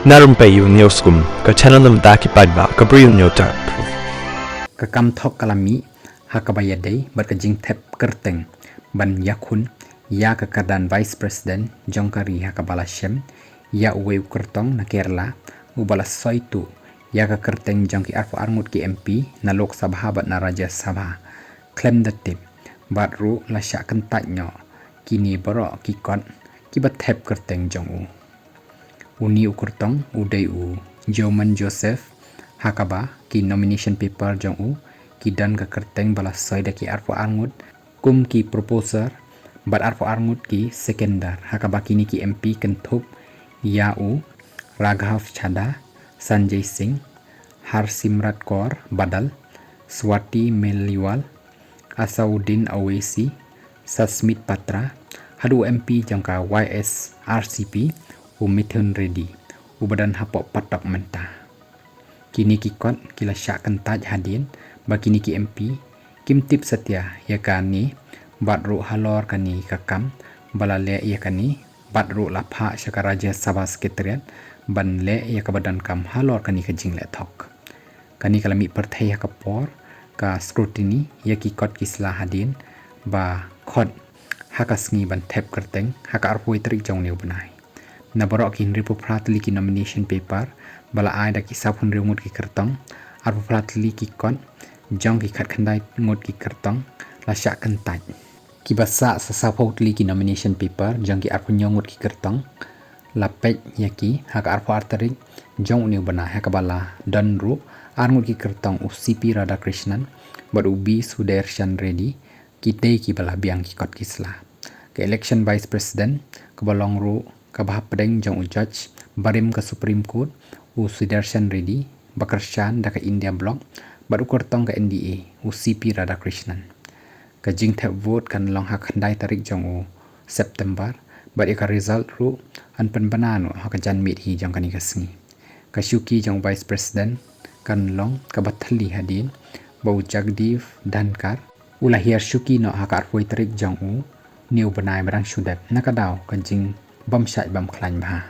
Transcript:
Na Rympei U ke channel nabynta paidbah Bri U Hynñiewtrep. Kakam thok kalami hakabayadei berkejingtep kyrteng ban yakun ya kekadan Vice President jong kari hakabalashem ya uwei kyrtong na Kerala ubalas soitu ya ka kyrteng jong ki arfo arngut ki MP na Lok Sabha bat na Raja Sabha klaim datip batru la Shah kentat nyo kini baroh ki kot ki batep kyrteng jong uni u kyrtong udai u Joman Joseph hakaba ki nomination paper jong ki dan ka kyrteng balas soida ki arfo arngut kum ki proposer bat arfo arngut ki sekendar hakaba kini ki MP kentup ya Raghav Chada Sanjay Singh Harsimrat Kaur Badal Swati Meliwal Asauddin Owaisi Sasmit Patra hadu MP jangka YS RCP Mithun Reddy badan hapok patok mentah kini kikot kila Shah kentaj hadieñ bakini ki MP kimtip setia ya kani baroh halor kani kakam balale ya kani baroh lapha syakaraja Sabha sekretariat ban le ya badan kam halor kani kejing le thok kani kalami perthai ya kapor ka scrutiny ya kikot kisla hadieñ ba khot hakasngi ban thep kyrteng haka arpoi trik jong new benai na baroh kin ripu pratli ki nomination paper bala ai da ki sapun rimut ki kyrtong arpu pratli ki kon jong ki khat khandai ngut ki kyrtong la Shah kentaj ki basa sa sapotli ki nomination paper jong ki arpu nyongut ki kyrtong la pej yaki haka arpu artarik jong new bana haka bala dan ru arngut ki kyrtong CP Radhakrishnan bad ubi Kyrshan ready ki dei ki bala biang ki kot kisla ke election vice president ke balong ru ka bahap pedeng jong judge barim ke Supreme Court Kyrshan ready Kyrshan da ka India block baru kyrtong ke NDA CP Radhakrishnan ka jingtep vote kan long hak handai tarik jong September bad ka result ru an penbanano hak jan mit hi jong kani kasngi ka syuki jong vice president kan long ka bathali hadin bau Jagdiv Dhankar ulahir syuki no hak arfoi tarik jong new benai barang syudep nakadaw ka jing bam syai bam klan bah